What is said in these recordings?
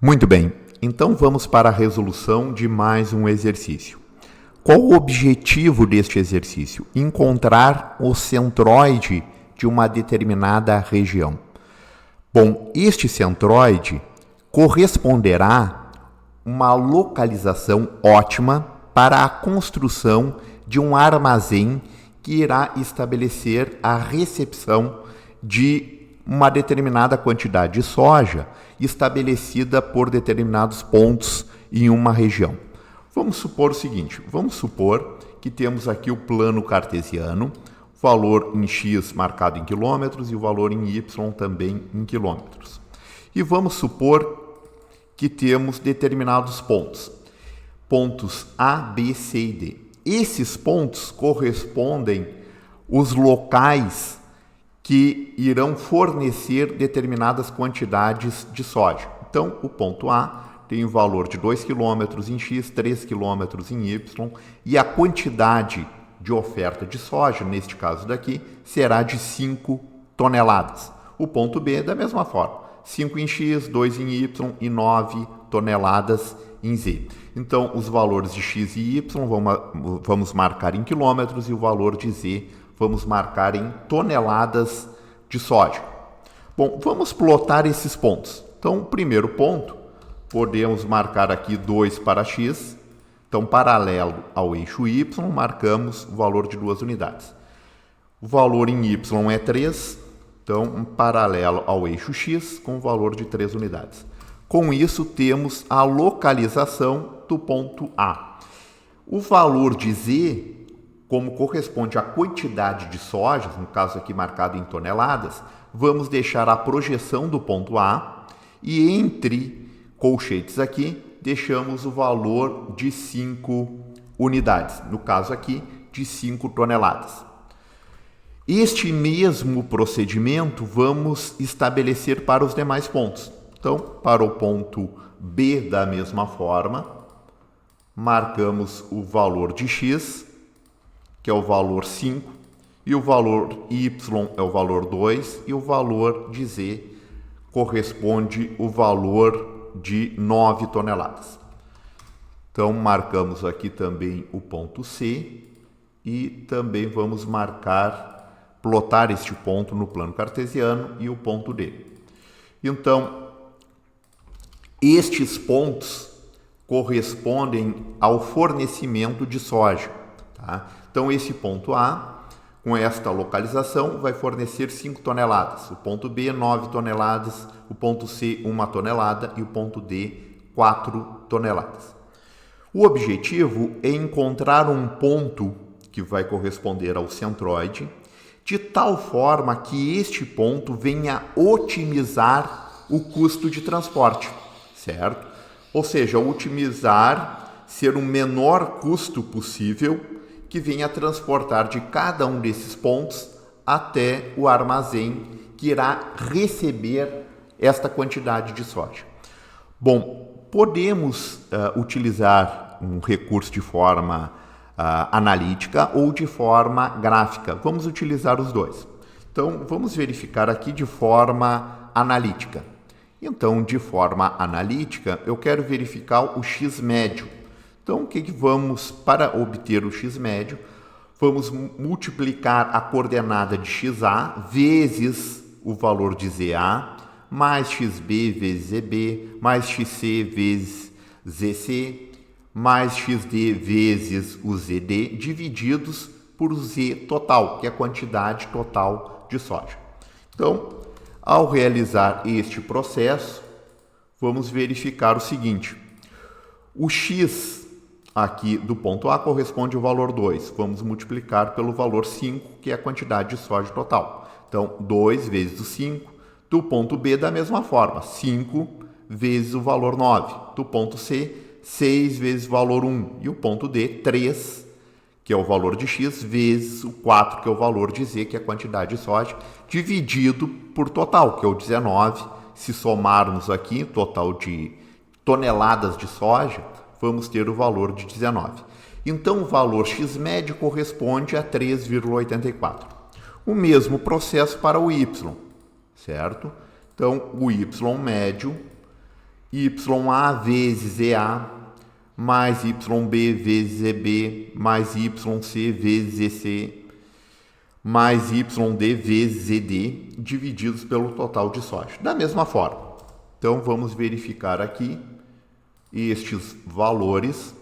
Muito bem, então vamos para a resolução de mais um exercício. Qual o objetivo deste exercício? Encontrar o centroide de uma determinada região. Bom, este centroide corresponderá uma localização ótima para a construção de um armazém que irá estabelecer a recepção de uma determinada quantidade de soja estabelecida por determinados pontos em uma região. Vamos supor o seguinte, vamos supor que temos aqui o plano cartesiano, valor em x marcado em quilômetros e o valor em y também em quilômetros. E vamos supor que temos determinados pontos, pontos A, B, C e D. Esses pontos correspondem os locais que irão fornecer determinadas quantidades de soja. Então, o ponto A tem o valor de 2 km em X, 3 km em Y, e a quantidade de oferta de soja, neste caso daqui, será de 5 toneladas. O ponto B, da mesma forma, 5 em X, 2 em Y e 9 toneladas em Z. Então, os valores de X e Y vamos marcar em quilômetros e o valor de Z vamos marcar em toneladas de soja. Bom, vamos plotar esses pontos. Então, o primeiro ponto, podemos marcar aqui 2 para X. Então, paralelo ao eixo Y, marcamos o valor de 2 unidades. O valor em Y é 3, então, paralelo ao eixo X, com o valor de 3 unidades. Com isso, temos a localização do ponto A. O valor de Z, como corresponde à quantidade de sojas, no caso aqui marcado em toneladas, vamos deixar a projeção do ponto A e entre colchetes aqui deixamos o valor de 5 unidades, no caso aqui de 5 toneladas. Este mesmo procedimento vamos estabelecer para os demais pontos. Então, para o ponto B, da mesma forma, marcamos o valor de X, que é o valor 5, e o valor Y é o valor 2, e o valor de Z corresponde o valor de 9 toneladas. Então, marcamos aqui também o ponto C e também vamos plotar este ponto no plano cartesiano e o ponto D. Então, estes pontos correspondem ao fornecimento de soja. Tá? Então, esse ponto A, com esta localização, vai fornecer 5 toneladas. O ponto B, 9 toneladas. O ponto C, 1 tonelada. E o ponto D, 4 toneladas. O objetivo é encontrar um ponto que vai corresponder ao centroide, de tal forma que este ponto venha otimizar o custo de transporte, certo? Ou seja, otimizar, ser o menor custo possível que venha transportar de cada um desses pontos até o armazém que irá receber esta quantidade de soja. Bom, podemos utilizar um recurso de forma analítica ou de forma gráfica. Vamos utilizar os dois. Então, vamos verificar aqui de forma analítica. Então, de forma analítica, eu quero verificar o X médio. Então, o que vamos, para obter o X médio, vamos multiplicar a coordenada de XA vezes o valor de ZA, mais XB vezes ZB, mais XC vezes ZC, mais XD vezes o ZD, divididos por Z total, que é a quantidade total de soja. Então, ao realizar este processo, vamos verificar o seguinte. O X aqui do ponto A corresponde ao valor 2. Vamos multiplicar pelo valor 5, que é a quantidade de soja total. Então, 2 vezes o 5. Do ponto B, da mesma forma, 5 vezes o valor 9. Do ponto C, 6 vezes o valor 1. E o ponto D, 3, que é o valor de X, vezes o 4, que é o valor de Z, que é a quantidade de soja, dividido por total, que é o 19. Se somarmos aqui, total de toneladas de soja, vamos ter o valor de 19. Então, o valor X médio corresponde a 3,84. O mesmo processo para o Y, certo? Então, o Y médio YA vezes EA, mais YB vezes EB, mais YC vezes EC, mais YD vezes ED, divididos pelo total de soja. Da mesma forma. Então, vamos verificar aqui estes valores,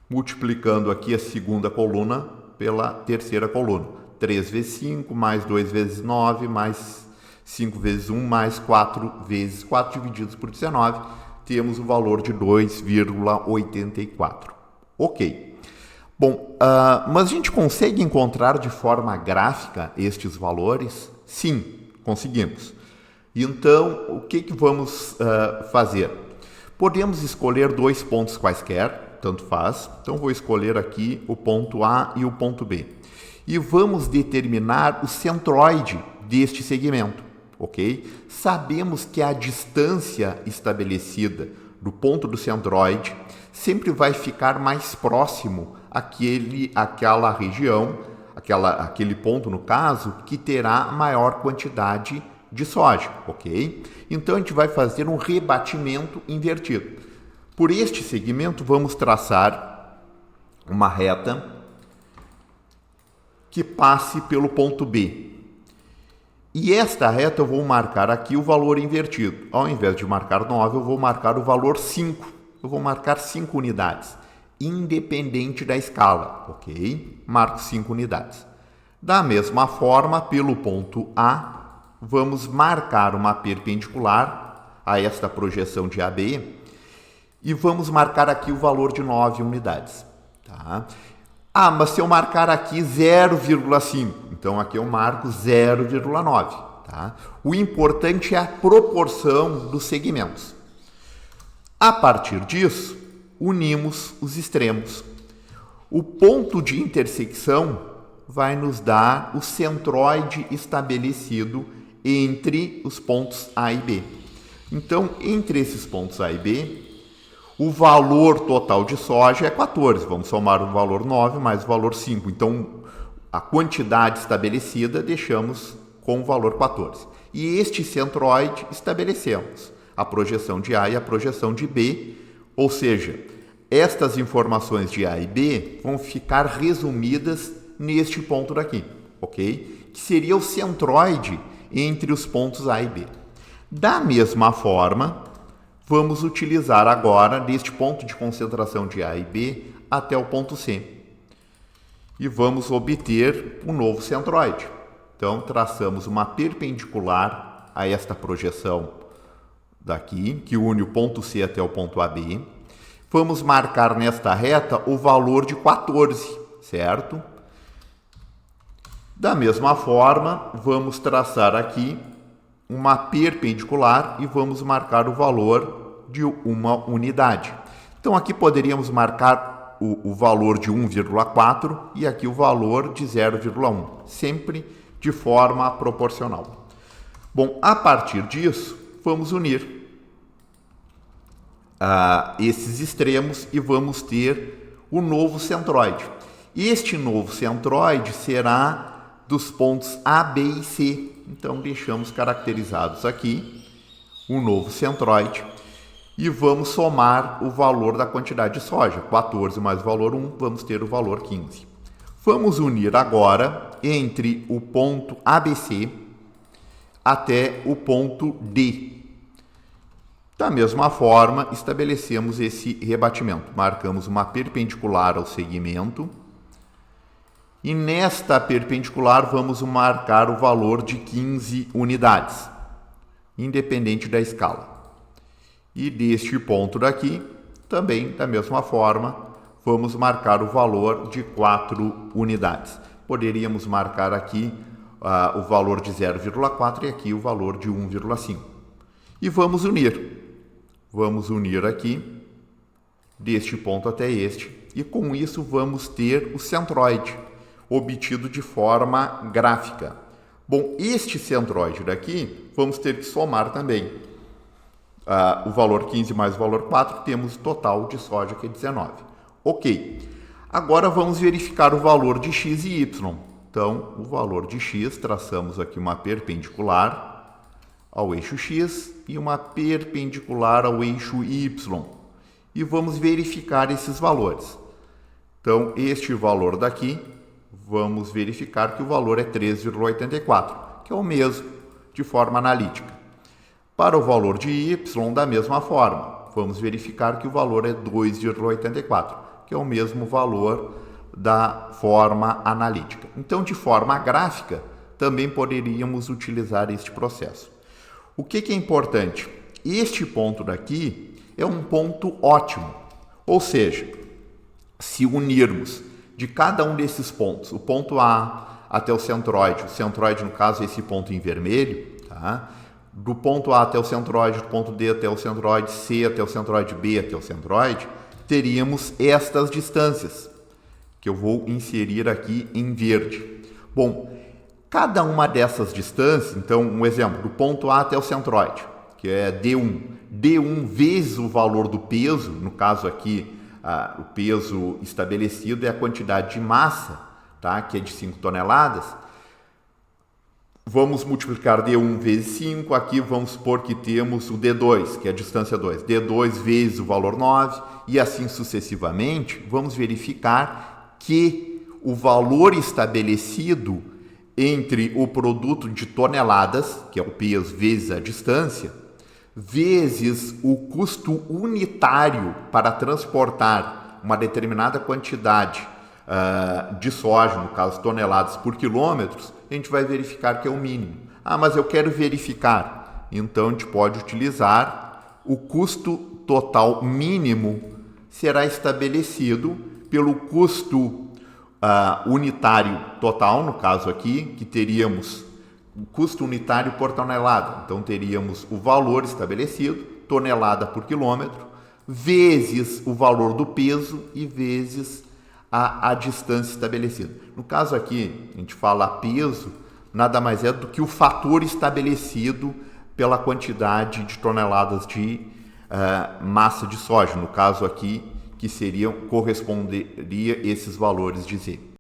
multiplicando aqui a segunda coluna pela terceira coluna. 3 vezes 5, mais 2 vezes 9, mais 5 vezes 1, mais 4 vezes 4, divididos por 19, temos o valor de 2,84. Ok. Bom, mas a gente consegue encontrar de forma gráfica estes valores? Sim, conseguimos. Então, o que vamos fazer? Podemos escolher dois pontos quaisquer, tanto faz. Então, vou escolher aqui o ponto A e o ponto B. E vamos determinar o centroide deste segmento, ok? Sabemos que a distância estabelecida do ponto do centroide sempre vai ficar mais próximo àquela região, aquele ponto, no caso, que terá maior quantidade de soja, ok? Então, a gente vai fazer um rebatimento invertido. Por este segmento, vamos traçar uma reta que passe pelo ponto B. E esta reta eu vou marcar aqui o valor invertido. Ao invés de marcar 9, eu vou marcar o valor 5. Eu vou marcar 5 unidades, independente da escala, ok? Marco 5 unidades. Da mesma forma, pelo ponto A, vamos marcar uma perpendicular a esta projeção de AB e vamos marcar aqui o valor de 9 unidades. Tá? Mas se eu marcar aqui 0,5, então aqui eu marco 0,9. Tá? O importante é a proporção dos segmentos. A partir disso, unimos os extremos. O ponto de intersecção vai nos dar o centroide estabelecido entre os pontos A e B. Então, entre esses pontos A e B, o valor total de soja é 14. Vamos somar o valor 9 mais o valor 5. Então, a quantidade estabelecida deixamos com o valor 14. E este centroide estabelecemos a projeção de A e a projeção de B, ou seja, estas informações de A e B vão ficar resumidas neste ponto daqui, ok? Que seria o centroide entre os pontos A e B. Da mesma forma, vamos utilizar agora deste ponto de concentração de A e B até o ponto C. E vamos obter um novo centroide. Então, traçamos uma perpendicular a esta projeção daqui, que une o ponto C até o ponto AB. Vamos marcar nesta reta o valor de 14, certo? Da mesma forma, vamos traçar aqui uma perpendicular e vamos marcar o valor de uma unidade. Então, aqui poderíamos marcar o valor de 1,4 e aqui o valor de 0,1, sempre de forma proporcional. Bom, a partir disso, vamos unir esses extremos e vamos ter o novo centroide. Este novo centroide será dos pontos A, B e C. Então, deixamos caracterizados aqui o novo centroide e vamos somar o valor da quantidade de soja. 14 mais o valor 1, vamos ter o valor 15. Vamos unir agora entre o ponto ABC até o ponto D. Da mesma forma, estabelecemos esse rebatimento. Marcamos uma perpendicular ao segmento. E nesta perpendicular vamos marcar o valor de 15 unidades, independente da escala. E deste ponto daqui, também da mesma forma, vamos marcar o valor de 4 unidades. Poderíamos marcar aqui o valor de 0,4 e aqui o valor de 1,5. E vamos unir. Vamos unir aqui, deste ponto até este, e com isso vamos ter o centroide, obtido de forma gráfica. Bom, este centroide daqui, vamos ter que somar também. O valor 15 mais o valor 4, temos o total de soja, que é 19. Ok. Agora vamos verificar o valor de x e y. Então, o valor de x, traçamos aqui uma perpendicular ao eixo X e uma perpendicular ao eixo Y. E vamos verificar esses valores. Então, este valor daqui, vamos verificar que o valor é 3,84, que é o mesmo de forma analítica. Para o valor de Y, da mesma forma, vamos verificar que o valor é 2,84, que é o mesmo valor da forma analítica. Então, de forma gráfica, também poderíamos utilizar este processo. O que é importante? Este ponto daqui é um ponto ótimo, ou seja, se unirmos de cada um desses pontos, o ponto A até o centroide no caso é esse ponto em vermelho, tá? Do ponto A até o centroide, do ponto D até o centroide, C até o centroide, B até o centroide, teríamos estas distâncias, que eu vou inserir aqui em verde. Bom, cada uma dessas distâncias, então um exemplo, do ponto A até o centroide, que é D1. D1 vezes o valor do peso, no caso aqui, o peso estabelecido é a quantidade de massa, tá? Que é de 5 toneladas. Vamos multiplicar D1 vezes 5, aqui vamos supor que temos o D2, que é a distância 2. D2 vezes o valor 9, e assim sucessivamente, vamos verificar que o valor estabelecido entre o produto de toneladas, que é o peso vezes a distância, vezes o custo unitário para transportar uma determinada quantidade de soja, no caso toneladas por quilômetros, a gente vai verificar que é o mínimo. Ah, mas eu quero verificar. Então, a gente pode utilizar o custo total mínimo será estabelecido pelo custo unitário total, no caso aqui, que teríamos o custo unitário por tonelada. Então, teríamos o valor estabelecido, tonelada por quilômetro, vezes o valor do peso e vezes a distância estabelecida. No caso aqui, a gente fala peso, nada mais é do que o fator estabelecido pela quantidade de toneladas de massa de soja. No caso aqui, que corresponderia esses valores de Z.